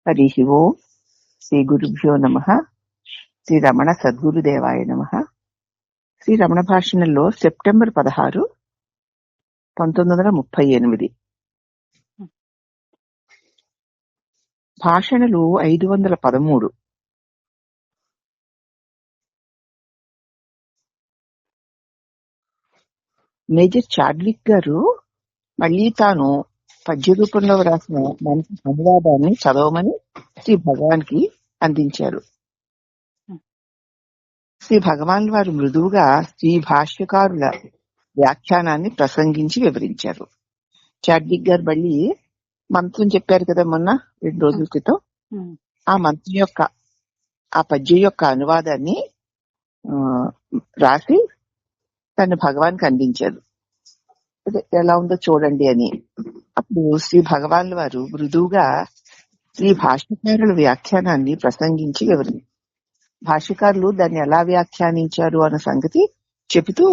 హరి ఓం. శ్రీ గురుభ్యో నమః. శ్రీ రమణ సద్గురుదేవాయ నమః. శ్రీ రమణ భాషణంలో సెప్టెంబర్ 16, 1938. భాషణలు 513. మేజర్ చాడ్విక్ గారు మళ్లీ తాను పద్య రూపంలో రాసిన మంచి అనువాదాన్ని చదవమని శ్రీ భగవాన్ కి అందించారు. శ్రీ భగవాన్ వారు మృదువుగా శ్రీ భాష్యకారుల వ్యాఖ్యానాన్ని ప్రసంగించి వివరించారు. చాడ్విక్ గారు మళ్ళీ మంత్రం చెప్పారు కదా మొన్న 2 రోజుల క్రితం. ఆ మంత్రం యొక్క ఆ పద్యం యొక్క అనువాదాన్ని రాసి తను భగవాన్కి అందించారు. ఎలా ఉందో చూడండి అని. అప్పుడు శ్రీ భగవాన్ వారు మృదువుగా శ్రీ భాష్యకారుల వ్యాఖ్యానాన్ని ప్రసంగించి వివరించారు. భాష్యకారులు దాన్ని ఎలా వ్యాఖ్యానించారు అన్న సంగతి చెబుతూ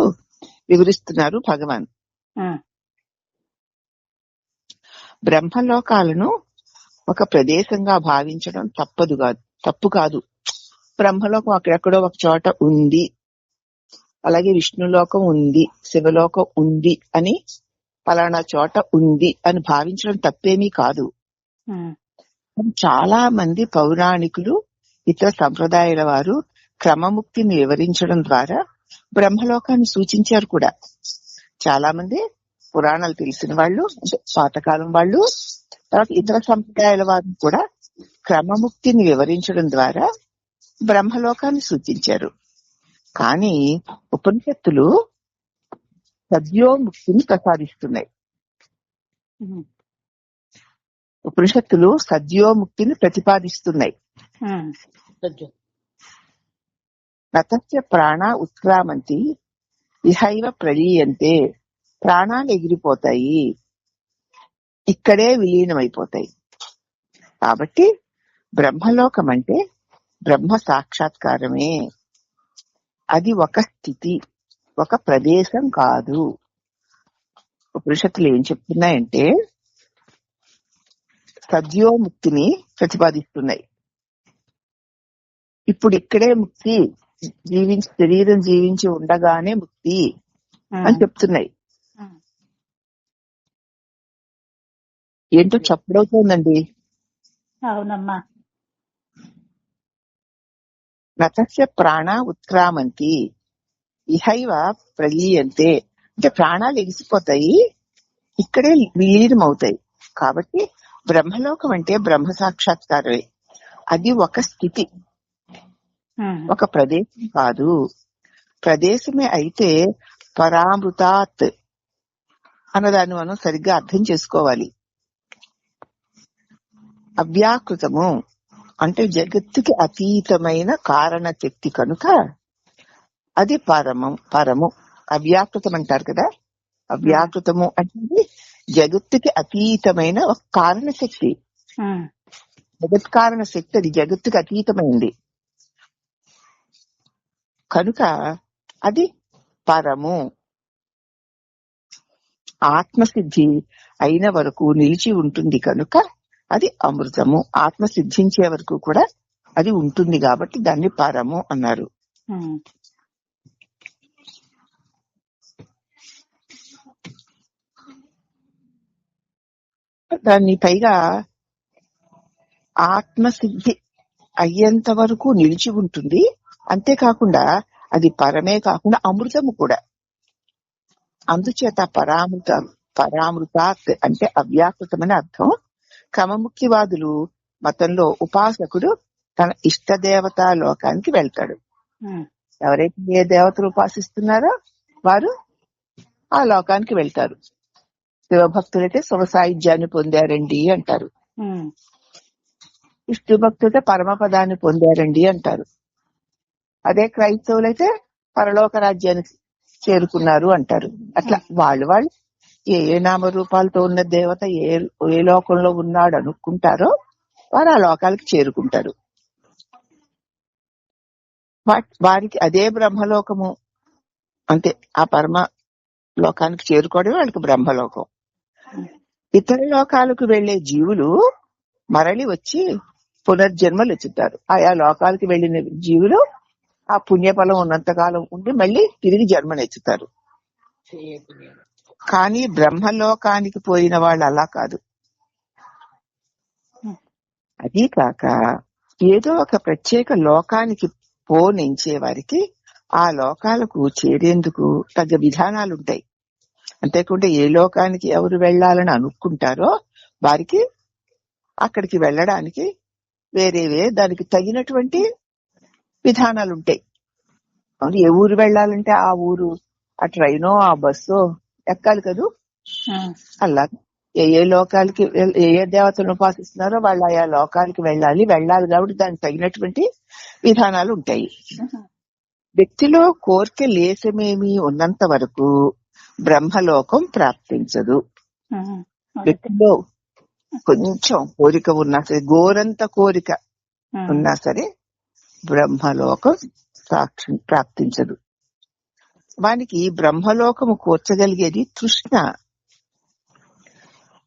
వివరిస్తున్నారు భగవాన్. బ్రహ్మలోకాలను ఒక ప్రదేశంగా భావించడం తప్పు కాదు. బ్రహ్మలోకం అక్కడెక్కడో ఒక చోట ఉంది, అలాగే విష్ణులోకం ఉంది, శివలోకం ఉంది అని పలానా చోట ఉంది అని భావించడం తప్పేమీ కాదు. చాలా మంది పౌరాణికులు, ఇతర సంప్రదాయాల వారు క్రమముక్తిని వివరించడం ద్వారా బ్రహ్మలోకాన్ని సూచించారు కూడా. చాలా మంది పురాణాలు తెలిసిన వాళ్ళు, పాతకాలం వాళ్ళు, తర్వాత ఇతర సంప్రదాయాల వారు కూడా క్రమముక్తిని వివరించడం ద్వారా బ్రహ్మలోకాన్ని సూచించారు. కానీ ఉపనిషత్తులు సద్యోముక్తిని ప్రసాదిస్తున్నాయి. ఉపనిషత్తులు సద్యోముక్తిని ప్రతిపాదిస్తున్నాయి. నతస్య ప్రాణ ఉత్క్రామంతి ఇహైవ ప్రళీయంతే. ప్రాణాలు ఎగిరిపోతాయి, ఇక్కడే విలీనమైపోతాయి. కాబట్టి బ్రహ్మలోకం అంటే బ్రహ్మ సాక్షాత్కారమే. అది ఒక స్థితి, ఒక ప్రదేశం కాదు. ఉపనిషత్తులు ఏం చెప్తున్నాయంటే సద్యోముక్తిని ప్రతిపాదిస్తున్నాయి. ఇప్పుడు ఇక్కడే ముక్తి, శరీరం జీవించి ఉండగానే ముక్తి అని చెప్తున్నాయి. ఏంటో చప్పుడవుతోందండి. అవునమ్మా. నతస్య ప్రాణ ఉత్క్రామంతి ఇహైవ ప్రలీయంతే. అంటే ప్రాణాలు ఎగిసిపోతాయి, ఇక్కడే విలీనం అవుతాయి. కాబట్టి బ్రహ్మలోకం అంటే బ్రహ్మ సాక్షాత్కారమే. అది ఒక స్థితి, ఒక ప్రదేశం కాదు. ప్రదేశమే అయితే పరామృతాత్ అన్నదాన్ని మనం సరిగ్గా అర్థం చేసుకోవాలి. అవ్యాకృతము అంటే జగత్తుకి అతీతమైన కారణ శక్తి కనుక అది పరము. అవ్యాకృతం అంటారు కదా, అవ్యాకృతము అంటే జగత్తుకి అతీతమైన ఒక కారణ శక్తి. జగత్ కారణ శక్తి అది జగత్తుకి అతీతమైంది కనుక అది పరము. ఆత్మసిద్ధి అయిన వరకు నిలిచి ఉంటుంది కనుక అది అమృతము. ఆత్మ సిద్ధించే వరకు కూడా అది ఉంటుంది కాబట్టి దాన్ని పరము అన్నారు. దాన్ని పైగా ఆత్మసిద్ధి అయ్యేంత వరకు నిలిచి ఉంటుంది. అంతేకాకుండా అది పరమే కాకుండా అమృతము కూడా. అందుచేత పరామృతాత్ అంటే అవ్యాకృతమని అర్థం. క్రమముక్తివాదులు మతంలో ఉపాసకుడు తన ఇష్ట దేవతా లోకానికి వెళ్తాడు. ఎవరైతే ఏ దేవతలు ఉపాసిస్తున్నారో వారు ఆ లోకానికి వెళ్తారు. శివభక్తులైతే శివ సాయుధ్యాన్ని పొందారండి అంటారు. విష్ణు భక్తులైతే పరమపదాన్ని పొందారండి అంటారు. అదే క్రైస్తవులైతే పరలోక రాజ్యానికి చేరుకున్నారు అంటారు. అట్లా వాళ్ళు ఏ నామరూపాలతో ఉన్న దేవత ఏ లోకంలో ఉన్నాడు అనుకుంటారో వారు ఆ లోకాలకి చేరుకుంటారు. వారికి అదే బ్రహ్మలోకము. అంతే, ఆ పరమ లోకానికి చేరుకోవడమే వాళ్ళకి బ్రహ్మలోకం. ఇతర లోకాలకు వెళ్లే జీవులు మరలి వచ్చి పునర్జన్మలు ఎత్తుతారు. ఆయా లోకాలకి వెళ్లిన జీవులు ఆ పుణ్యఫలం ఉన్నంతకాలం ఉండి మళ్ళీ తిరిగి జన్మనెత్తుతారు. కానీ బ్రహ్మలోకానికి పోయిన వాళ్ళు అలా కాదు. అదీ కాక ఏదో ఒక ప్రత్యేక లోకానికి పోనించే వారికి ఆ లోకాలకు చేరేందుకు తగ్గ విధానాలుంటాయి. అంతేకాకుండా ఏ లోకానికి ఎవరు వెళ్లాలని అనుకుంటారో వారికి అక్కడికి వెళ్ళడానికి వేరేవే దానికి తగినటువంటి విధానాలుంటాయి. అవును, ఏ ఊరు వెళ్లాలంటే ఆ ఊరు ఆ ట్రైనో ఆ బస్సో ఎక్కాలి కదూ. అలా ఏ లోకాలకి ఏ దేవతలను ఉపాసిస్తున్నారో వాళ్ళు ఆయా లోకాలకి వెళ్ళాలి కాబట్టి దానికి తగినటువంటి విధానాలు ఉంటాయి. వ్యక్తిలో కోరిక లేసమేమి ఉన్నంత వరకు బ్రహ్మలోకం ప్రాప్తించదు. వ్యక్తిలో కొంచెం కోరిక ఉన్నా సరే, గోరంత కోరిక ఉన్నా సరే బ్రహ్మలోకం ప్రాప్తించదు. వానికి బ్రహ్మలోకము కోర్చగలిగేది తృష్ణ.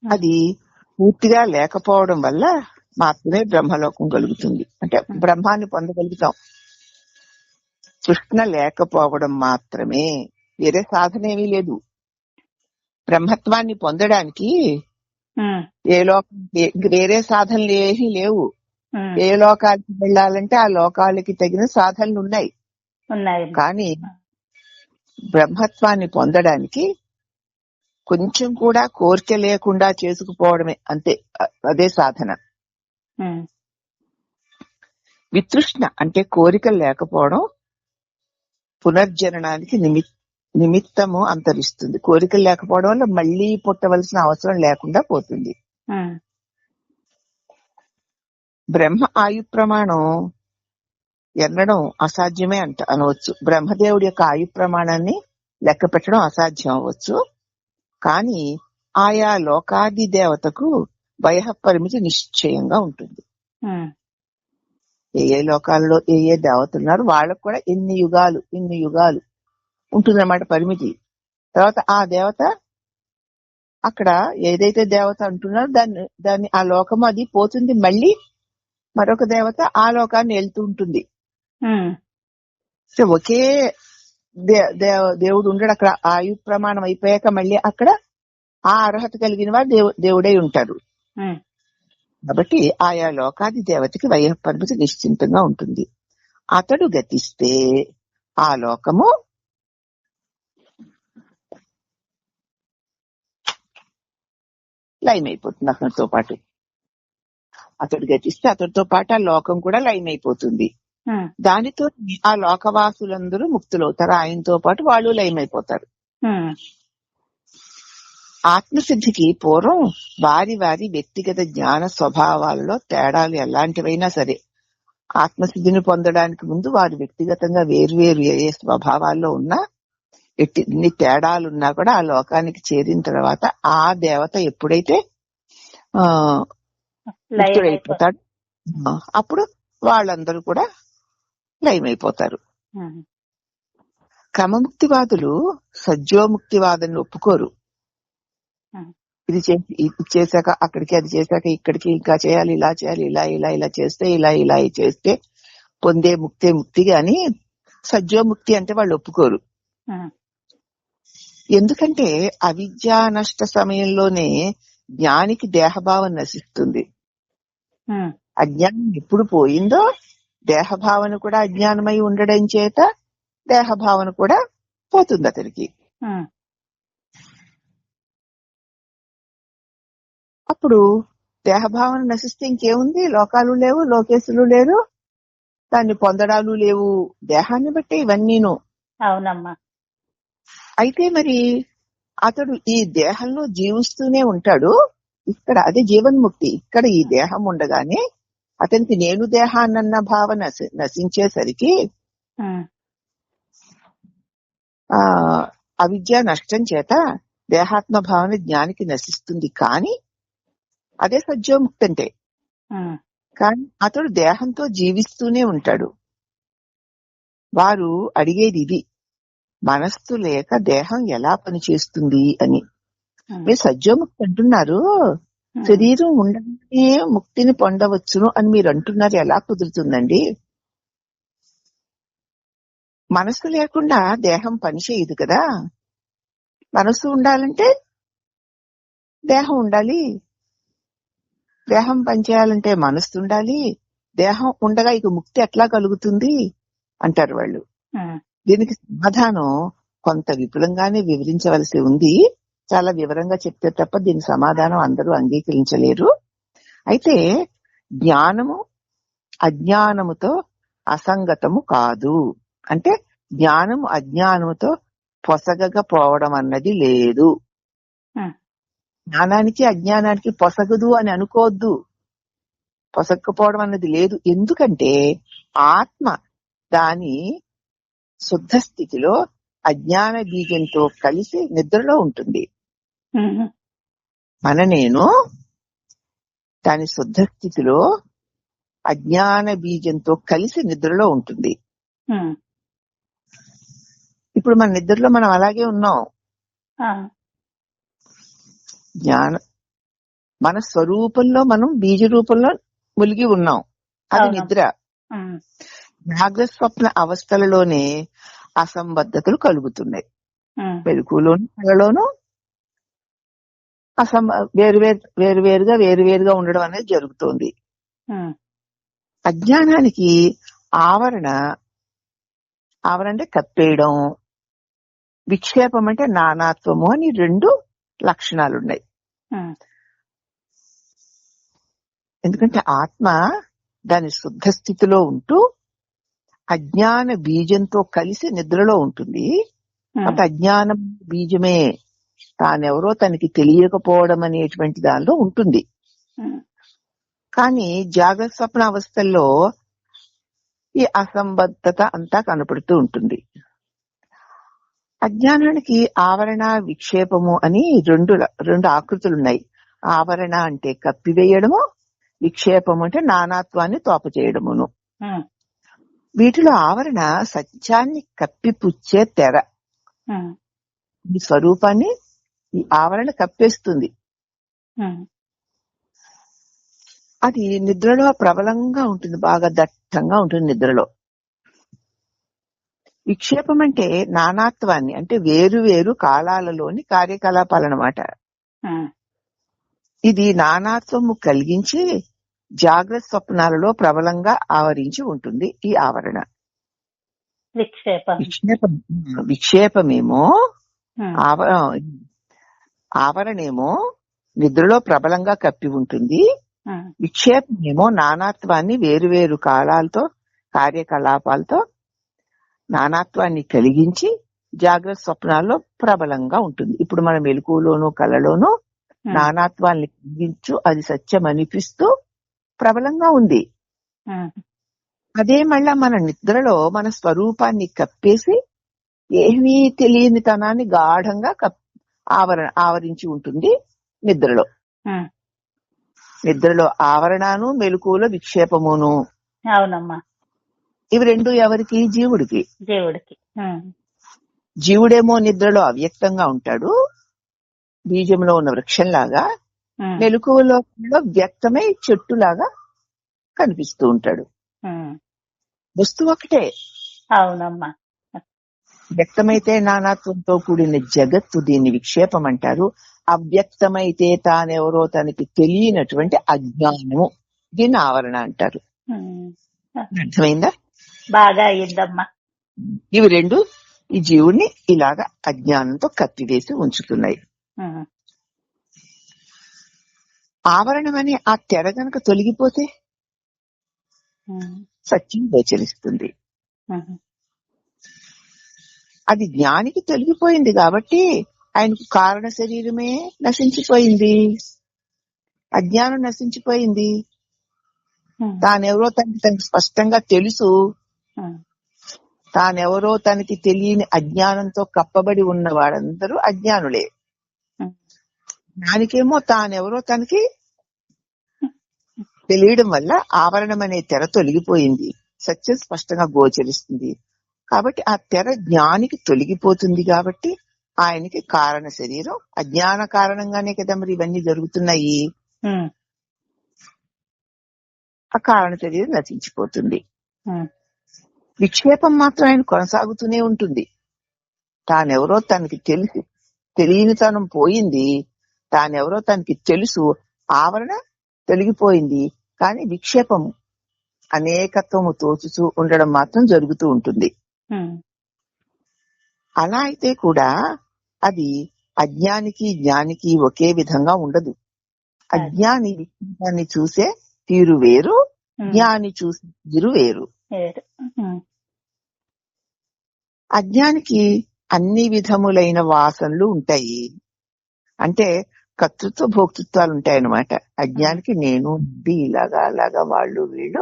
అది పూర్తిగా లేకపోవడం వల్ల మాత్రమే బ్రహ్మలోకం కలుగుతుంది. అంటే బ్రహ్మాన్ని పొందగలుగుతాం. తృష్ణ లేకపోవడం మాత్రమే, వేరే సాధన ఏమీ లేదు. బ్రహ్మత్వాన్ని పొందడానికి ఏ లోకం వేరే సాధనలు ఏమీ లేవు. ఏ లోకాలకి వెళ్ళాలంటే ఆ లోకాలకి తగిన సాధనలు ఉన్నాయి. కానీ బ్రహ్మత్వాన్ని పొందడానికి కొంచెం కూడా కోరిక లేకుండా చేసుకుపోవడమే, అంతే, అదే సాధన. వితృష్ణ అంటే కోరికలు లేకపోవడం పునర్జననానికి నిమిత్తము అంతరిస్తుంది. కోరికలు లేకపోవడం వల్ల మళ్లీ పుట్టవలసిన అవసరం లేకుండా పోతుంది. బ్రహ్మ ఆయు ప్రమాణం ఎన్నడం అసాధ్యమే అనవచ్చు. బ్రహ్మదేవుడి యొక్క ఆయు ప్రమాణాన్ని లెక్క పెట్టడం అసాధ్యం అవ్వచ్చు. కానీ ఆయా లోకాది దేవతకు వయ పరిమితి నిశ్చయంగా ఉంటుంది. ఏ లోకాల్లో ఏ దేవతలు ఉన్నారు వాళ్ళకు కూడా ఇన్ని యుగాలు ఉంటుందన్నమాట పరిమితి. తర్వాత ఆ దేవత అక్కడ ఏదైతే దేవత అంటున్నారో దాన్ని ఆ లోకము అది పోతుంది, మళ్ళీ మరొక దేవత ఆ లోకాన్ని వెళ్తూ ఉంటుంది. సో ఒకే దేవుడు ఉండడు అక్కడ. ఆయు ప్రమాణం అయిపోయాక మళ్ళీ అక్కడ ఆ అర్హత కలిగిన వారు దేవుడై ఉంటారు. కాబట్టి ఆయా లోకాది దేవతకి వయ పరిమితి నిశ్చింతంగా ఉంటుంది. అతడు గతిస్తే ఆ లోకము లైన్ అయిపోతుంది. అతనితో పాటు అతడు గతిస్తే అతడితో పాటు ఆ లోకం కూడా లైన్ అయిపోతుంది. దానితో ఆ లోకవాసులందరూ ముక్తులవుతారు. ఆయనతో పాటు వాళ్ళు లైన్ అయిపోతారు. ఆత్మసిద్ధికి పూర్వం వారి వారి వ్యక్తిగత జ్ఞాన స్వభావాలలో తేడాలు ఎలాంటివైనా సరే, ఆత్మసిద్ధిని పొందడానికి ముందు వారు వ్యక్తిగతంగా వేర్వేరు ఏ స్వభావాల్లో ఉన్నా, ఎన్ని తేడాలున్నా కూడా ఆ లోకానికి చేరిన తర్వాత ఆ దేవత ఎప్పుడైతే ముక్తుడైపోతాడు అప్పుడు వాళ్ళందరూ కూడా లయమైపోతారు. క్రమముక్తివాదులు సజ్జోముక్తివాదులను ఒప్పుకోరు. ఇది చేశాక అక్కడికి, అది చేశాక ఇక్కడికి, ఇంకా చేయాలి, ఇలా చేయాలి, ఇలా చేస్తే ఇలా చేస్తే పొందే ముక్తి గాని సజ్జోముక్తి అంటే వాళ్ళు ఒప్పుకోరు. ఎందుకంటే అవిద్యా నష్ట సమయంలోనే జ్ఞానికి దేహభావం నశిస్తుంది. అజ్ఞానం ఎప్పుడు పోయిందో దేహభావన కూడా అజ్ఞానమై ఉండడం చేత దేహభావన కూడా పోతుంది అతనికి. అప్పుడు దేహభావన నశిస్తే ఇంకేముంది? లోకాలు లేవు, లోకేశులు లేరు, దాన్ని పొందడాలు లేవు. దేహాన్ని బట్టే ఇవన్నీను. అవునమ్మా. అయితే మరి అతడు ఈ దేహంలో జీవిస్తూనే ఉంటాడు. ఇక్కడ అదే జీవన్ముక్తి. ఇక్కడ ఈ దేహం ఉండగానే అతనికి నేను దేహాన్నన్న భావన నశించేసరికి అవిద్య నష్టం చేత దేహాత్మ భావన జ్ఞానికి నశిస్తుంది. కానీ అదే సజ్జోముక్తి అంటే. కానీ అతడు దేహంతో జీవిస్తూనే ఉంటాడు. వారు అడిగేది ఇది, మనస్సు లేక దేహం ఎలా పనిచేస్తుంది అని. మీరు సజ్జోముక్తి అంటున్నారు, శరీరం ఉండగానే ముక్తిని పొందవచ్చును అని మీరు అంటున్నారు. ఎలా కుదురుతుందండి? మనస్సు లేకుండా దేహం పనిచేయదు కదా. మనస్సు ఉండాలంటే దేహం ఉండాలి, దేహం పనిచేయాలంటే మనస్సు ఉండాలి. దేహం ఉండగా ఇక ముక్తి ఎట్లా కలుగుతుంది అంటారు వాళ్ళు. దీనికి సమాధానం కొంత విపులంగానే వివరించవలసి ఉంది. చాలా వివరంగా చెప్తే తప్ప దీని సమాధానం అందరూ అంగీకరించలేరు. అయితే జ్ఞానము అజ్ఞానముతో అసంగతము కాదు. అంటే జ్ఞానము అజ్ఞానముతో పొసగకపోవడం అన్నది లేదు. జ్ఞానానికి అజ్ఞానానికి పొసగదు అని అనుకోవద్దు. పొసగకపోవడం అన్నది లేదు. ఎందుకంటే ఆత్మ దాని శుద్ధ స్థితిలో అజ్ఞాన బీజంతో కలిసి నిద్రలో ఉంటుంది. నేను దాని శుద్ధ స్థితిలో అజ్ఞాన బీజంతో కలిసి నిద్రలో ఉంటుంది. ఇప్పుడు మన నిద్రలో మనం అలాగే ఉన్నాం. మన స్వరూపంలో మనం బీజ రూపంలో ములిగి ఉన్నాం. అది నిద్ర. జాగ్రత్త స్వప్న అవస్థలలోనే అసంబద్ధతలు కలుగుతున్నాయి. మెలకువలోను కలలోనూ వేరువేరుగా ఉండడం అనేది జరుగుతోంది. అజ్ఞానానికి ఆవరణ అంటే కప్పేయడం, విక్షేపం అంటే నానాత్వము అని 2 లక్షణాలున్నాయి. ఎందుకంటే ఆత్మ దాని శుద్ధ స్థితిలో ఉంటూ అజ్ఞాన బీజంతో కలిసి నిద్రలో ఉంటుంది. అంటే అజ్ఞానం బీజమే తానెవరో తనకి తెలియకపోవడం అనేటువంటి దానిలో ఉంటుంది. కానీ జాగ్రత్త స్వప్న అవస్థల్లో ఈ అసంబద్ధత అంతా కనపడుతూ ఉంటుంది. అజ్ఞానానికి ఆవరణ విక్షేపము అని రెండు ఆకృతులున్నాయి. ఆవరణ అంటే కప్పివేయడము, విక్షేపము అంటే నానాత్వాన్ని తోపచేయడమును. వీటిలో ఆవరణ సత్యాన్ని కప్పిపుచ్చే తెర. ఈ స్వరూపాన్ని ఈ ఆవరణ కప్పేస్తుంది. అది నిద్రలో ప్రబలంగా ఉంటుంది, బాగా దట్టంగా ఉంటుంది నిద్రలో. విక్షేపం అంటే నానాత్వాన్ని, అంటే వేరు వేరు కాలాలలోని కార్యకలాపాలన్నమాట. ఇది నానాత్వము కలిగించి జాగ్రత్త స్వప్నాలలో ప్రబలంగా ఆవరించి ఉంటుంది ఈ ఆవరణ. విక్షేపమేమో ఆవరణేమో నిద్రలో ప్రబలంగా కప్పి ఉంటుంది. విక్షేపమేమో నానాత్వాన్ని వేరువేరు కాలాలతో కార్యకలాపాలతో నానాత్వాన్ని కలిగించి జాగ్రత్త స్వప్నాల్లో ప్రబలంగా ఉంటుంది. ఇప్పుడు మన మెలకువలోనూ కలలోనూ నానాత్వాన్ని కలిగించు అది సత్యం అనిపిస్తూ ప్రబలంగా ఉంది. అదే మళ్ళా మన నిద్రలో మన స్వరూపాన్ని కప్పేసి ఏమీ తెలియని తనాన్ని గాఢంగా ఆవరించి ఉంటుంది నిద్రలో. నిద్రలో ఆవరణను, మెలకువలో విక్షేపమును. అవునమ్మా. ఇవి 2 ఎవరికి? జీవుడికి. జీవుడేమో నిద్రలో అవ్యక్తంగా ఉంటాడు, బీజంలో ఉన్న వృక్షంలాగా. మెలకువలో వ్యక్తమై చెట్టులాగా కనిపిస్తూ ఉంటాడు. వస్తువు ఒకటే. అవునమ్మా. వ్యక్తమైతే నానాత్వంతో కూడిన జగత్తు, దీన్ని విక్షేపం అంటారు. అవ్యక్తమైతే తానెవరో తనకి తెలియనటువంటి అజ్ఞానము, దీన్ని ఆవరణ అంటారు. అర్థమైందా? బాగా అయ్యిందమ్మా. ఇవి 2 ఈ జీవుణ్ణి ఇలాగా అజ్ఞానంతో కప్పివేసి ఉంచుతున్నాయి. ఆవరణం అనే ఆ తెర గనక తొలగిపోతే సత్యం గోచరిస్తుంది. అది జ్ఞానికి తొలగిపోయింది కాబట్టి ఆయనకు కారణ శరీరమే నశించిపోయింది, అజ్ఞానం నశించిపోయింది. తానెవరో తనకి స్పష్టంగా తెలుసు. తానెవరో తనకి తెలియని అజ్ఞానంతో కప్పబడి ఉన్న వారందరూ అజ్ఞానులే. జ్ఞానికేమో తానెవరో తనకి తెలియడం వల్ల ఆవరణం అనే తెర తొలగిపోయింది, సత్యం స్పష్టంగా గోచరిస్తుంది. కాబట్టి ఆ తెర జ్ఞానికి తొలగిపోతుంది కాబట్టి ఆయనకి కారణ శరీరం, అజ్ఞాన కారణంగానే కదా మరి ఇవన్నీ జరుగుతున్నాయి. ఉమ్, ఆ కారణ శరీరం నశించిపోతుంది. ఉమ్, విక్షేపం మాత్రం ఆయన కొనసాగుతూనే ఉంటుంది. తానెవరో తనకి తెలియనితనం పోయింది, తానెవరో తనకి తెలుసు, ఆవరణ తొలగిపోయింది, కానీ విక్షేపం అనేకత్వము తోచుతూ ఉండడం మాత్రం జరుగుతూ ఉంటుంది. ఉమ్, అలా అయితే కూడా అది అజ్ఞానికి జ్ఞానికి ఒకే విధంగా ఉండదు. అజ్ఞాని విక్షేపాన్ని చూసే తీరు వేరు, ఉమ్, జ్ఞాని చూసే తీరు వేరు. ఏడు. ఉమ్, అజ్ఞానికి అన్ని విధములైన వాసనలు ఉంటాయి, అంటే కర్తృత్వ భోక్తృత్వాలు ఉంటాయన్నమాట. అజ్ఞానికి నేను ఇది ఇలాగా అలాగా వాళ్ళు వీళ్ళు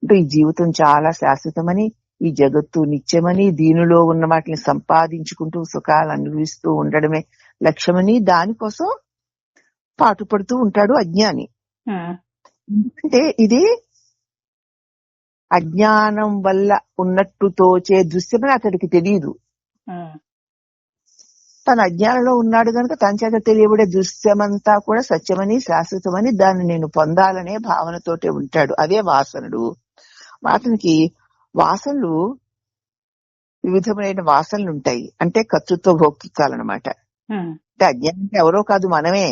అంటే ఈ జీవితం చాలా శాశ్వతమని, ఈ జగత్తు నిత్యమని, దీనిలో ఉన్న వాటిని సంపాదించుకుంటూ సుఖాలు అనుభవిస్తూ ఉండడమే లక్ష్యమని దానికోసం పాటుపడుతూ ఉంటాడు అజ్ఞాని. ఉమ్, ఎందుకంటే ఇది అజ్ఞానం వల్ల ఉన్నట్టు తోచే దృశ్యమని అతడికి తెలియదు. ఉమ్, తన అజ్ఞానంలో ఉన్నాడు కనుక తన చేత తెలియబడే దృశ్యమంతా కూడా సత్యమని శాశ్వతమని దాన్ని నేను పొందాలనే భావనతోటే ఉంటాడు. అవే వాసనలు. అతనికి వాసనలు వివిధమైన వాసనలు ఉంటాయి, అంటే కర్తృత్వ భోక్తృత్వాలు అనమాట. ఉమ్, అంటే అజ్ఞానం ఎవరో కాదు, మనమే.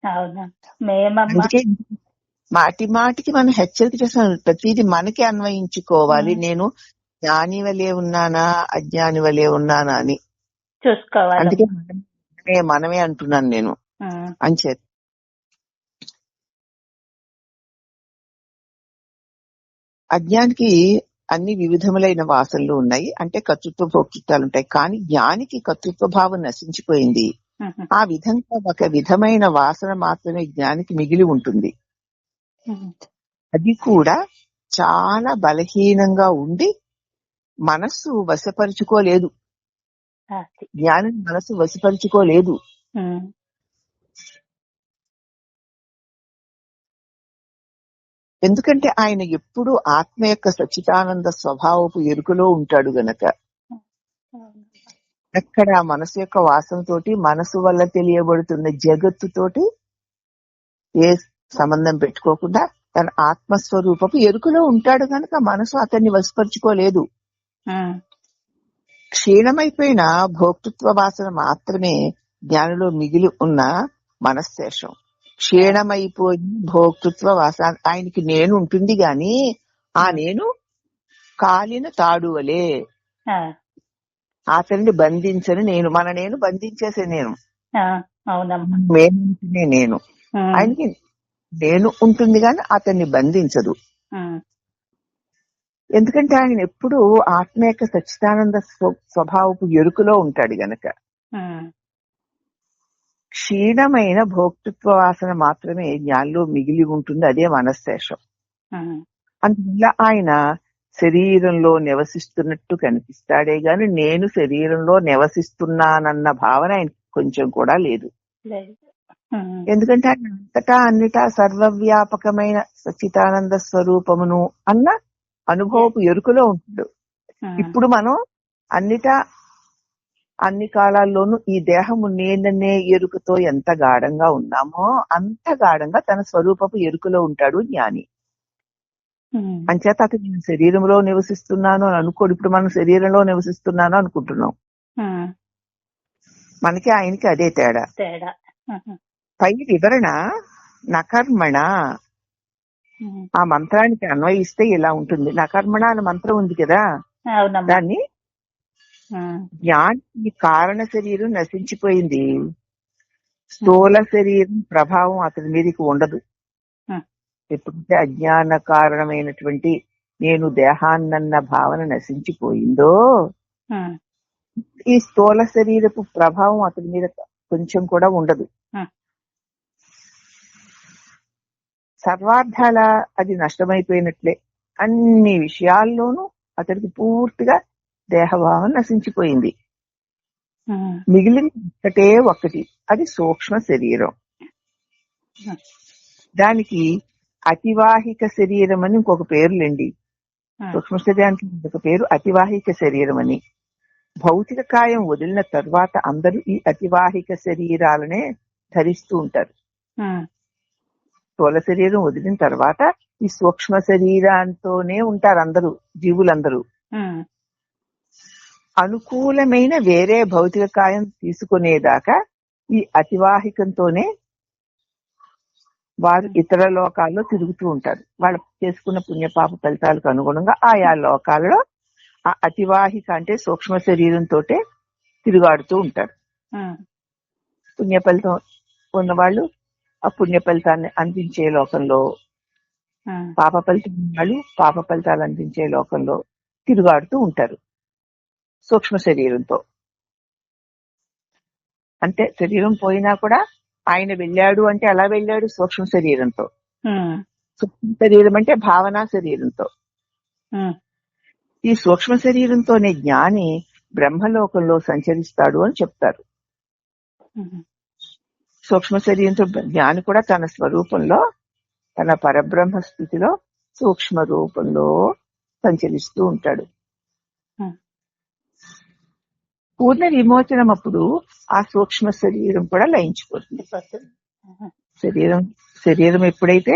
అవునా మేమమ్మా. అందుకే మాటి మాటికి మనం హెచ్చరిక చేస్తాం, ప్రతిదీ మనకే అన్వయించుకోవాలి. నేను జ్ఞాని వలే ఉన్నానా అజ్ఞాని వలే ఉన్నానా అని. చూసుకోవాలి. అందుకే మనమే అంటున్నాను నేను అంచేత. అజ్ఞానికి అన్ని వివిధములైన వాసనలు ఉన్నాయి, అంటే కర్తృత్వ భోక్తృత్వాలు ఉంటాయి. కానీ జ్ఞానికి కర్తృత్వ భావం నశించిపోయింది. ఆ విధంగా ఒక విధమైన వాసన మాత్రమే జ్ఞానికి మిగిలి ఉంటుంది. అది కూడా చాలా బలహీనంగా ఉండి మనస్సు వశపరుచుకోలేదు. జ్ఞాని మనస్సు వశపరుచుకోలేదు. ఎందుకంటే ఆయన ఎప్పుడూ ఆత్మ యొక్క సచ్చిదానంద స్వభావపు ఎరుకలో ఉంటాడు గనక. అక్కడ మనసు యొక్క వాసనతోటి, మనసు వల్ల తెలియబడుతున్న జగత్తుతోటి ఏ సంబంధం పెట్టుకోకుండా తన ఆత్మస్వరూపపు ఎరుకలో ఉంటాడు గనక మనసు అతన్ని వశపరుచుకోలేదు. క్షీణమైపోయిన భోక్తృత్వ వాసన మాత్రమే జ్ఞానిలో మిగిలి ఉన్న మనశ్శేషం. క్షీణమైపోయిన భోక్తృత్వ వాసన ఆయనకి నేను ఉంటుంది గాని ఆ నేను కాలిన తాడువలే, అతన్ని బంధించని నేను, మన నేను బంధించేసే నేను, నేను ఆయనకి నేను ఉంటుంది గాని అతన్ని బంధించదు. ఎందుకంటే ఆయన ఎప్పుడు ఆత్మ యొక్క సచ్చిదానంద స్వభావపు ఎరుకలో ఉంటాడు గనక. క్షీణమైన భోక్తృత్వ వాసన మాత్రమే జ్ఞానిలో మిగిలి ఉంటుంది, అదే మనశ్శేషం. అందువల్ల ఆయన శరీరంలో నివసిస్తున్నట్టు కనిపిస్తాడే గాని నేను శరీరంలో నివసిస్తున్నానన్న భావన ఆయన కొంచెం కూడా లేదు. ఎందుకంటే ఆయన అంతటా అన్నిటా సర్వవ్యాపకమైన సచ్చిదానంద స్వరూపమును అన్న అనుభవపు ఎరుకలో ఉంటాడు. ఇప్పుడు మనం అన్నిటా అన్ని కాలాల్లోనూ ఈ దేహము నేననే ఎరుకతో ఎంత గాఢంగా ఉన్నామో అంత గాఢంగా తన స్వరూపపు ఎరుకలో ఉంటాడు జ్ఞాని. అంచేత అతను నేను శరీరంలో నివసిస్తున్నాను అని అనుకోడు. ఇప్పుడు మనం శరీరంలో నివసిస్తున్నాను అనుకుంటున్నాం, మనకి ఆయనకి అదే తేడా. పై వివరణ నకర్మణ ఆ మంత్రానికి అన్వయిస్తే ఇలా ఉంటుంది. నకర్మణ అనే మంత్రం ఉంది కదా, దాన్ని జ్ఞాని కారణ శరీరం నశించిపోయింది, స్థూల శరీరం ప్రభావం అతని మీదకి ఉండదు. ఎప్పుడైతే అజ్ఞాన కారణమైనటువంటి నేను దేహాన్నన్న భావన నశించిపోయిందో ఈ స్థూల శరీరపు ప్రభావం అతని మీద కొంచెం కూడా ఉండదు. సర్వార్థాల అది నష్టమైపోయినట్లే. అన్ని విషయాల్లోనూ అతడికి పూర్తిగా దేహభావం నశించిపోయింది. మిగిలిన ఒక్కటి, అది సూక్ష్మ శరీరం. దానికి అతివాహిక శరీరం అని ఇంకొక పేరులేండి. సూక్ష్మ శరీరానికి ఇంకొక పేరు అతివాహిక శరీరం అని. భౌతిక కాయం వదిలిన తర్వాత అందరూ ఈ అతివాహిక శరీరాలనే ధరిస్తూ ఉంటారు. స్థూల శరీరం వదిలిన తర్వాత ఈ సూక్ష్మ శరీరంతోనే ఉంటారు అందరూ, జీవులందరూ. అనుకూలమైన వేరే భౌతిక కాయం తీసుకునేదాకా ఈ అతివాహికంతోనే వారు ఇతర లోకాల్లో తిరుగుతూ ఉంటారు. వాళ్ళు చేసుకున్న పుణ్యపాప ఫలితాలకు అనుగుణంగా ఆయా లోకాలలో ఆ అతివాహిక అంటే సూక్ష్మ శరీరంతో తిరుగాడుతూ ఉంటారు. పుణ్య ఫలితం ఉన్నవాళ్ళు ఆ పుణ్య ఫలితాన్ని అందించే లోకంలో, పాప ఫలితం వాళ్ళు పాప ఫలితాలు అందించే లోకంలో తిరుగాడుతూ ఉంటారు సూక్ష్మ శరీరంతో. అంటే శరీరం పోయినా కూడా ఆయన వెళ్ళాడు అంటే అలా వెళ్ళాడు సూక్ష్మ శరీరంతో. సూక్ష్మ శరీరం అంటే భావనా శరీరంతో. ఈ సూక్ష్మ శరీరంతోనే జ్ఞాని బ్రహ్మలోకంలో సంచరిస్తాడు అని చెప్తారు. సూక్ష్మ శరీరంతో జ్ఞాని కూడా తన స్వరూపంలో, తన పరబ్రహ్మ స్థితిలో సూక్ష్మ రూపంలో సంచరిస్తూ ఉంటాడు. పూర్ణ విమోచనం అప్పుడు ఆ సూక్ష్మ శరీరం కూడా లయించిపోతుంది. శరీరం ఎప్పుడైతే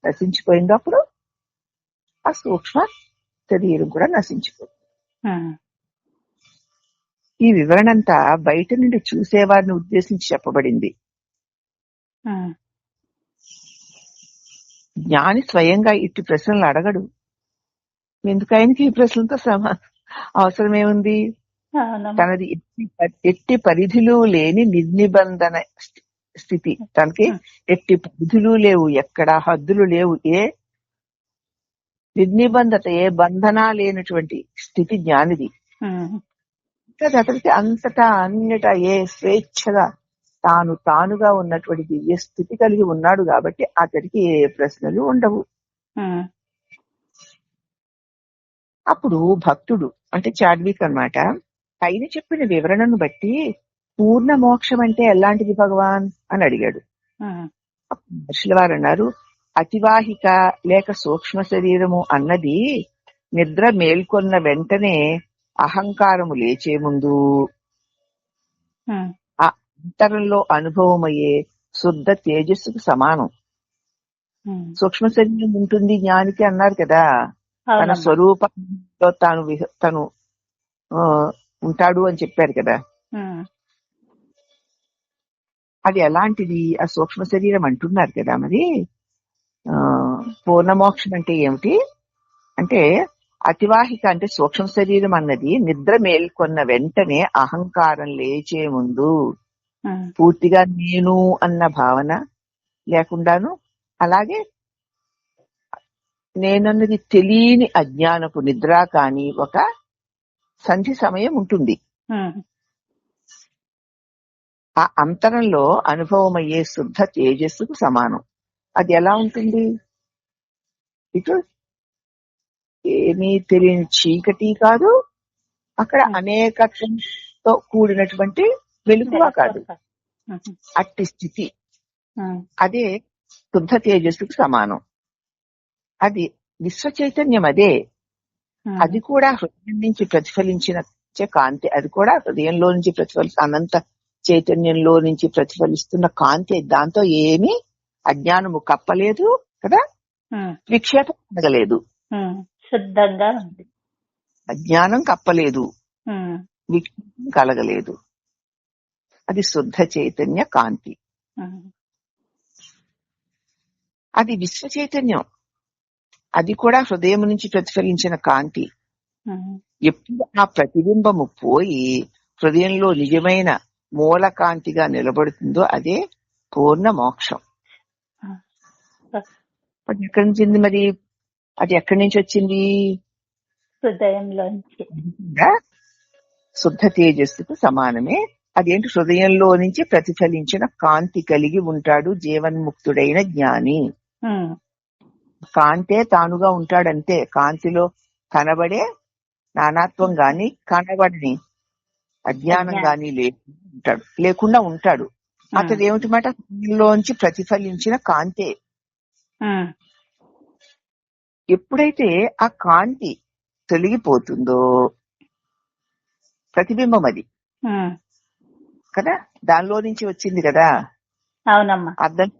నశించిపోయిందో అప్పుడు ఆ సూక్ష్మ శరీరం కూడా నశించిపోతుంది. ఈ వివరణ అంతా బయట నుండి చూసేవారిని ఉద్దేశించి చెప్పబడింది. జ్ఞాని స్వయంగా ఇట్టి ప్రశ్నలు అడగడు. ఎందుకు ఆయనకి ఈ ప్రశ్నలతో అవసరమేముంది? తనది ఎట్టి పరిధులు లేని నిర్నిబంధన స్థితి. తనకి ఎట్టి పరిధులు లేవు, ఎక్కడ హద్దులు లేవు, ఏ నిర్నిబంధత, ఏ బంధన లేనటువంటి స్థితి జ్ఞానిది. అతనికి అంతటా అన్నిటా ఏ స్వేచ్ఛగా తానుగా ఉన్నటువంటి దివ్య స్థితి కలిగి ఉన్నాడు కాబట్టి అతడికి ఏ ప్రశ్నలు ఉండవు. అప్పుడు భక్తుడు అంటే చాడ్విక్ అన్నమాట పైన చెప్పిన వివరణను బట్టి పూర్ణ మోక్షం అంటే ఎలాంటిది భగవాన్ అని అడిగాడు. మహర్షుల వారు అన్నారు, అతివాహిక లేక సూక్ష్మ శరీరము అన్నది నిద్ర మేల్కొన్న వెంటనే అహంకారము లేచే ముందు ఆ అంతరంలో అనుభవమయ్యే శుద్ధ తేజస్సుకు సమానం. సూక్ష్మ శరీరం ఉంటుంది జ్ఞానికి అన్నారు కదా, తన స్వరూపంలో తను ఉంటాడు అని చెప్పారు కదా. అది ఎలాంటిది ఆ సూక్ష్మ శరీరం అంటున్నారు కదా. మరి పూర్ణమోక్షం అంటే ఏమిటి అంటే, అతివాహిక అంటే సూక్ష్మ శరీరం అన్నది నిద్ర మేల్కొన్న వెంటనే అహంకారం లేచే ముందు పూర్తిగా నేను అన్న భావన లేకుండాను, అలాగే నేనన్నది తెలియని అజ్ఞానపు నిద్ర కాని ఒక సంధి సమయం ఉంటుంది. ఆ అంతరంలో అనుభవమయ్యే శుద్ధ తేజస్సుకు సమానం. అది ఎలా ఉంటుంది? ఇటు ఏమీ తెలియని చీకటి కాదు, అక్కడ అనేకత్వంతో కూడినటువంటి వెలుగువ కాదు, అట్టి స్థితి. అదే శుద్ధ తేజస్సుకు సమానం. అది విశ్వ చైతన్యం. అదే అది కూడా హృదయం నుంచి ప్రతిఫలించిన కాంతి. అది కూడా హృదయంలో నుంచి అనంత చైతన్యంలో నుంచి ప్రతిఫలిస్తున్న కాంతి. దాంతో ఏమీ అజ్ఞానము కప్పలేదు కదా, విక్షేపం కలగలేదు, శుద్ధంగా ఉంది. అజ్ఞానం కప్పలేదు, విక్షేపం కలగలేదు. అది శుద్ధ చైతన్య కాంతి. అది విశ్వ చైతన్యం. అది కూడా హృదయం నుంచి ప్రతిఫలించిన కాంతి. ఎప్పుడు ఆ ప్రతిబింబము పోయి హృదయంలో నిజమైన మూల కాంతిగా నిలబడుతుందో అదే పూర్ణ మోక్షం. ఎక్కడి నుంచి మరి అది ఎక్కడి నుంచి వచ్చింది? హృదయంలోంచి. శుద్ధ తేజస్సుకు సమానమే. అదేంటి? హృదయంలో నుంచి ప్రతిఫలించిన కాంతి కలిగి ఉంటాడు జీవన్ముక్తుడైన జ్ఞాని. కాంతే తానుగా ఉంటాడంతే. కాంతిలో కనబడే నానాత్వం గాని కనబడని అజ్ఞానం గాని లేకుండా ఉంటాడు. అతడు ఏమిటి మాట? హృదయంలోంచి ప్రతిఫలించిన కాంతే. ఎప్పుడైతే ఆ కాంతి తొలగిపోతుందో, ప్రతిబింబం అది కదా, దానిలో నుంచి వచ్చింది కదా. అవునమ్మా. అర్థం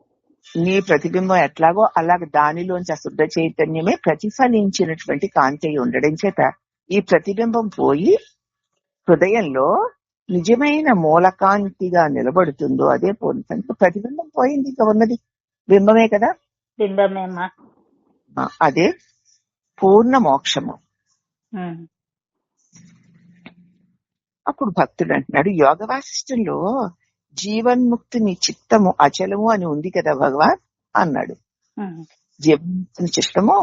నీ ప్రతిబింబం ఎట్లాగో అలాగ దానిలోంచి ఆ శుద్ధ చైతన్యమే ప్రతిఫలించినటువంటి కాంతి అయి ఉండడం చేత ఈ ప్రతిబింబం పోయి హృదయంలో నిజమైన మూలకాంతిగా నిలబడుతుందో అదే పూర్ణ ప్రతిబింబం పోయింది, ఇక ఉన్నది బింబమే కదా. బింబమేమా. అదే పూర్ణ మోక్షము. అప్పుడు భక్తుడు అంటున్నాడు, యోగ వాసిష్టంలో జీవన్ముక్తిని చిత్తము అచలము అని ఉంది కదా భగవాన్ అన్నాడు. జీవన్ముక్తిని చిత్తము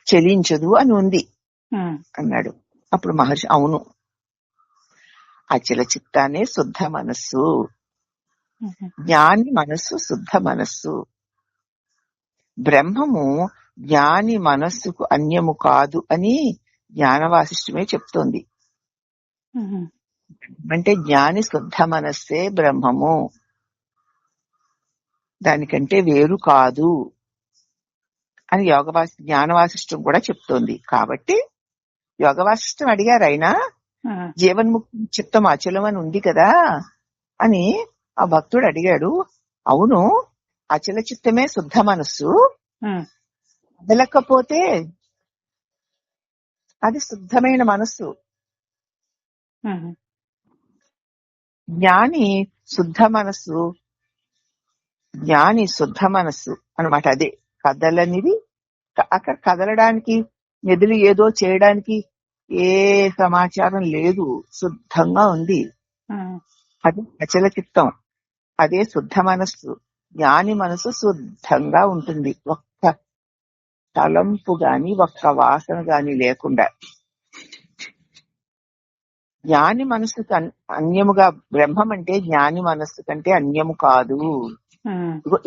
చెలించదు అని ఉంది అన్నాడు. అప్పుడు మహర్షి అవును, అచల చిత్తానే శుద్ధ మనస్సు, జ్ఞాని మనస్సు శుద్ధ మనస్సు. బ్రహ్మము జ్ఞాని మనస్సుకు అన్యము కాదు అని జ్ఞానవాసిష్టమే చెప్తోంది. అంటే జ్ఞాని శుద్ధ మనస్సే బ్రహ్మము, దానికంటే వేరు కాదు అని జ్ఞానవాసిష్టం కూడా చెప్తోంది. కాబట్టి యోగవాసిష్టం అడిగారు ఆయన, జీవన్ముక్తి చిత్తం అచలం అని ఉంది కదా అని ఆ భక్తుడు అడిగాడు. అవును, అచల చిత్తమే శుద్ధ మనస్సు, కదలకపోతే అది శుద్ధమైన మనస్సు. జ్ఞాని శుద్ధ మనస్సు, జ్ఞాని శుద్ధ మనస్సు అన్నమాట. అదే కదలనిది. అక్కడ కదలడానికి నిధులు ఏదో చేయడానికి ఏ సమాచారం లేదు, శుద్ధంగా ఉంది. అది అచల చిత్తం, అదే శుద్ధ మనస్సు. జ్ఞాని మనసు శుద్ధంగా ఉంటుంది, ఒక్క తలంపు గాని ఒక్క వాసన గాని లేకుండా. జ్ఞాని మనస్సుకు అన్యముగా బ్రహ్మం అంటే జ్ఞాని మనస్సు కంటే అన్యము కాదు.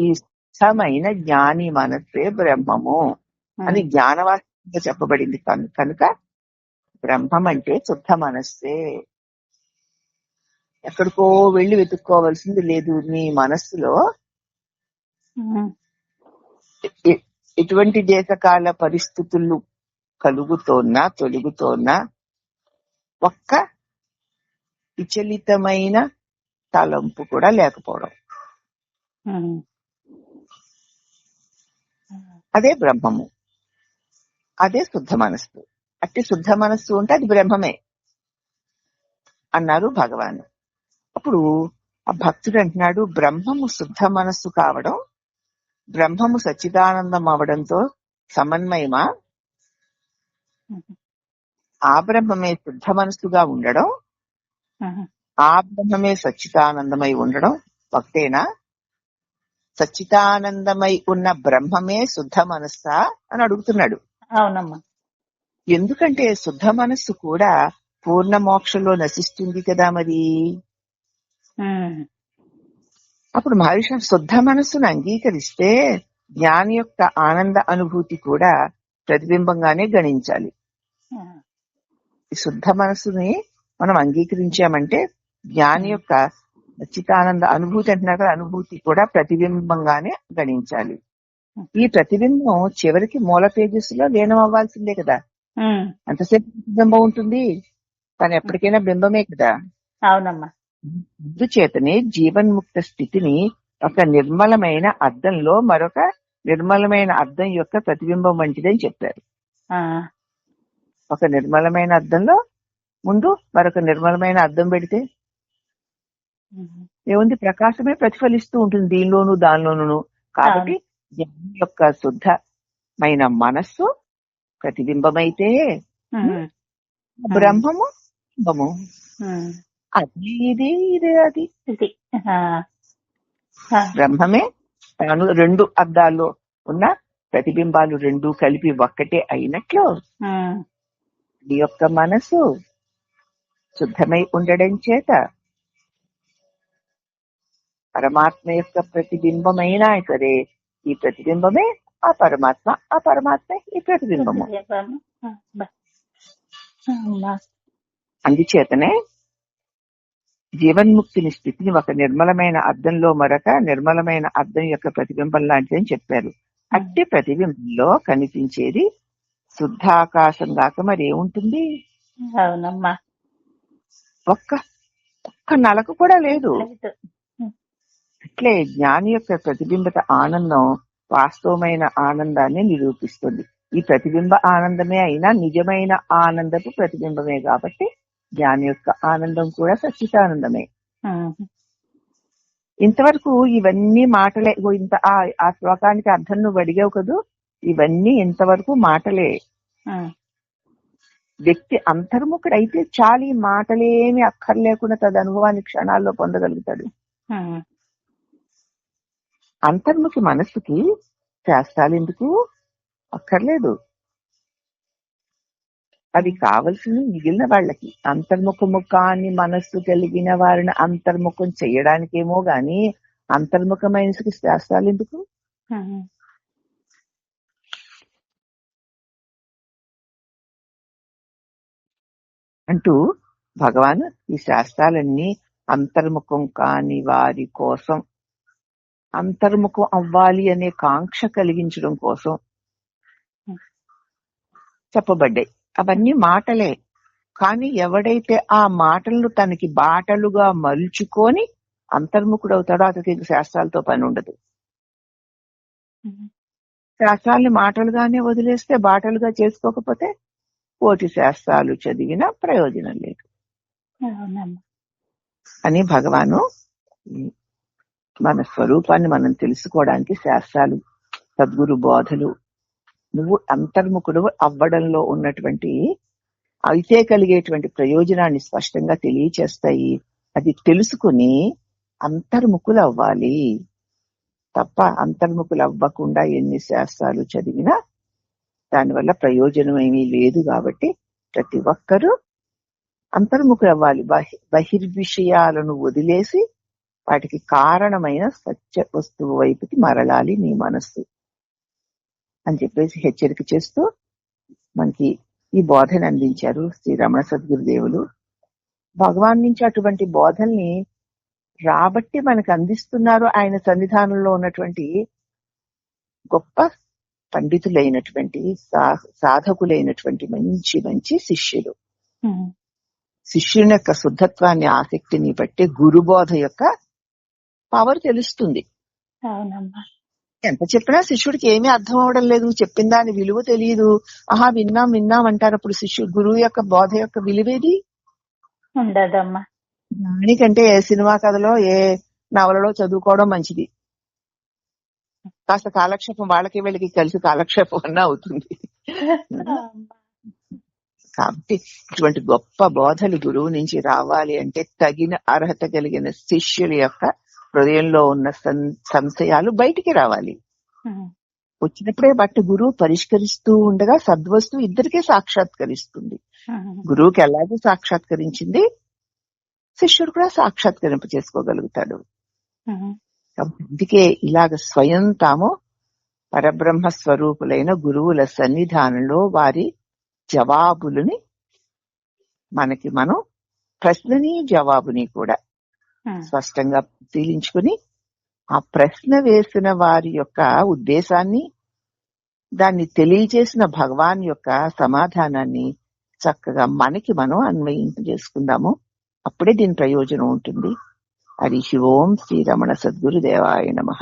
ఈ శుద్ధమైన జ్ఞాని మనస్సే బ్రహ్మము అని జ్ఞానవాక్యంగా చెప్పబడింది. కనుక బ్రహ్మం అంటే శుద్ధ మనస్సే. ఎక్కడికో వెళ్లి వెతుక్కోవలసింది లేదు. నీ మనస్సులో ఎటువంటి దేశకాల పరిస్థితులు కలుగుతోన్నా తొలుగుతోన్నా ఒక్క విచలితమైన తలంపు కూడా లేకపోవడం, అదే బ్రహ్మము, అదే శుద్ధ మనస్సు. అట్టి శుద్ధ మనస్సు ఉంటే అది బ్రహ్మమే అన్నారు భగవాన్. అప్పుడు ఆ భక్తుడు అంటున్నాడు, బ్రహ్మము శుద్ధ మనస్సు కావడం, బ్రహ్మము సచ్చిదానందం అవడంతో సమన్వయమా? ఆ బ్రహ్మమే శుద్ధ మనస్సుగా ఉండడం, ఆ బ్రహ్మమే సచ్చిదానందమై ఉండడం ఒకటేనా? సచ్చిదానందమై ఉన్న బ్రహ్మమే శుద్ధ మనస్సా అని అడుగుతున్నాడు. అవునమ్మా. ఎందుకంటే శుద్ధ మనస్సు కూడా పూర్ణ మోక్షంలో నశిస్తుంది కదా. మరి అప్పుడు మహర్షి శుద్ధ మనస్సును అంగీకరిస్తే జ్ఞాని యొక్క ఆనంద అనుభూతి కూడా ప్రతిబింబంగానే గణించాలి. ఈ శుద్ధ మనస్సుని మనం అంగీకరించామంటే జ్ఞాని యొక్క సచ్చిదానంద అనుభూతి అంటున్నారు కదా, అనుభూతి కూడా ప్రతిబింబంగానే గణించాలి. ఈ ప్రతిబింబం చివరికి మూల తేజస్సులో లీనం అవ్వాల్సిందే కదా. అంతసేపు ప్రతిబింబం ఉంటుంది, తను ఎప్పటికైనా బింబమే కదా. అవునమ్మా. అందుచేతనే జీవన్ముక్త స్థితిని ఒక నిర్మలమైన అద్దంలో మరొక నిర్మలమైన అద్దం యొక్క ప్రతిబింబం వంటిదని చెప్పారు. ఒక నిర్మలమైన అద్దంలో ముందు మరొక నిర్మలమైన అద్దం పెడితే ఏముంది, ప్రకాశమే ప్రతిఫలిస్తూ ఉంటుంది దీనిలోను దానిలోనూ. కాబట్టి జ్ఞాని యొక్క శుద్ధమైన మనస్సు ప్రతిబింబమైతే బ్రహ్మము బింబము. అది ఇది ఇదే అది. బ్రహ్మమే తాను రెండు అద్దాల్లో ఉన్న ప్రతిబింబాలు రెండు కలిపి ఒక్కటే అయినట్లు నీ యొక్క మనసు శుద్ధమై ఉండడం చేత పరమాత్మ యొక్క ప్రతిబింబమైనా సరే ఈ ప్రతిబింబమే ఆ పరమాత్మ, ఆ పరమాత్మ ఈ ప్రతిబింబము. అందుచేతనే జీవన్ముక్తిని స్థితిని ఒక నిర్మలమైన అద్దంలో మరొక నిర్మలమైన అద్దం యొక్క ప్రతిబింబం లాంటిదని చెప్పారు. అట్టి ప్రతిబింబంలో కనిపించేది శుద్ధాకాశం దాకా మరి ఏముంటుంది? అవునమ్మా. ఒక్క నలకు కూడా లేదు. అట్లే జ్ఞాని యొక్క ప్రతిబింబత ఆనందం వాస్తవమైన ఆనందాన్ని నిరూపిస్తుంది. ఈ ప్రతిబింబ ఆనందమే అయినా నిజమైన ఆనందపు ప్రతిబింబమే కాబట్టి జ్ఞాని యొక్క ఆనందం కూడా సచ్చిదానందమే. ఇంతవరకు ఇవన్నీ మాటలే. ఇంత ఆ శ్లోకానికి అర్థం నువ్వు అడిగావు కదూ, ఇవన్నీ ఇంతవరకు మాటలే. వ్యక్తి అంతర్ముఖుడైతే చాలు, ఈ మాటలేమి అక్కర్లేకుండా తద అనుభవాన్ని క్షణాల్లో పొందగలుగుతాడు. అంతర్ముఖి మనస్సుకి శాస్త్రాలు ఎందుకు అక్కర్లేదు, అవి కావలసింది మిగిలిన వాళ్ళకి. అంతర్ముఖము కాని మనస్సు కలిగిన వారిని అంతర్ముఖం చెయ్యడానికేమో గాని అంతర్ముఖమైన శాస్త్రాలు ఎందుకు? అంటూ భగవాన్ ఈ శాస్త్రాలన్నీ అంతర్ముఖం కాని వారి కోసం, అంతర్ముఖం అవ్వాలి అనే కాంక్ష కలిగించడం కోసం చెప్పబడ్డాయి. అవన్నీ మాటలే. కానీ ఎవడైతే ఆ మాటలను తనకి బాటలుగా మలుచుకొని అంతర్ముఖుడవుతాడో అతనికి శాస్త్రాలతో పని ఉండదు. శాస్త్రాల్ని మాటలుగానే వదిలేస్తే, బాటలుగా చేసుకోకపోతే కోటి శాస్త్రాలు చదివినా ప్రయోజనం లేదు అని భగవాను మన స్వరూపాన్ని మనం తెలుసుకోవడానికి శాస్త్రాలు, సద్గురు బోధలు, నువ్వు అంతర్ముఖుడు అవ్వడంలో ఉన్నటువంటి అయితే కలిగేటువంటి ప్రయోజనాన్ని స్పష్టంగా తెలియచేస్తాయి. అది తెలుసుకుని అంతర్ముఖులు అవ్వాలి తప్ప అంతర్ముఖులు అవ్వకుండా ఎన్ని శాస్త్రాలు చదివినా దానివల్ల ప్రయోజనం ఏమీ లేదు. కాబట్టి ప్రతి ఒక్కరూ అంతర్ముఖులు అవ్వాలి. బహిర్విషయాలను వదిలేసి వాటికి కారణమైన సత్య వస్తువు వైపుకి మరలాలి నీ మనస్సు అని చెప్పేసి హెచ్చరిక చేస్తూ మనకి ఈ బోధన అందించారు శ్రీ రమణ సద్గురుదేవులు. భగవాన్ నుంచి అటువంటి బోధల్ని రాబట్టి మనకు అందిస్తున్నారు ఆయన సన్నిధానంలో ఉన్నటువంటి గొప్ప పండితులైనటువంటి సాధకులైనటువంటి మంచి మంచి శిష్యులు. శిష్యుని యొక్క శుద్ధత్వాన్ని, ఆసక్తిని బట్టి గురుబోధ యొక్క పవర్ తెలుస్తుంది. ఎంత చెప్పినా శిష్యుడికి ఏమీ అర్థం అవడం లేదు, చెప్పిన దాని విలువ తెలియదు. విన్నాం అంటారు. అప్పుడు శిష్యుడు గురువు యొక్క బోధ యొక్క విలువేది ఉండదమ్మా. దానికంటే ఏ సినిమా కథలో ఏ నవలలో చదువుకోవడం మంచిది. కాస్త కాలక్షేపం వాళ్ళకి వీళ్ళకి కలిసి కాలక్షేపం అన్నా అవుతుంది. కాబట్టి ఇటువంటి గొప్ప బోధలు గురువు నుంచి రావాలి అంటే తగిన అర్హత కలిగిన శిష్యుల యొక్క హృదయంలో ఉన్న సంశయాలు బయటికి రావాలి. వచ్చినప్పుడే బట్టి గురువు పరిష్కరిస్తూ ఉండగా సద్వస్తువు ఇద్దరికే సాక్షాత్కరిస్తుంది. గురువుకి ఎలాగో సాక్షాత్కరించింది, శిష్యుడు కూడా సాక్షాత్కరింప చేసుకోగలుగుతాడు. అందుకే ఇలాగ స్వయం తాము పరబ్రహ్మ స్వరూపులైన గురువుల సన్నిధానంలో వారి జవాబులని మనం ప్రశ్నని జవాబుని కూడా స్పష్టంగా పరిశీలించుకుని ఆ ప్రశ్న వేసిన వారి యొక్క ఉద్దేశాన్ని, దాన్ని తెలియజేసిన భగవాన్ యొక్క సమాధానాన్ని చక్కగా మనకి మనం అన్వయింపజేసుకుందాము. అప్పుడే దీని ప్రయోజనం ఉంటుంది. హరి ఓం శ్రీ రమణ సద్గురుదేవాయ నమః.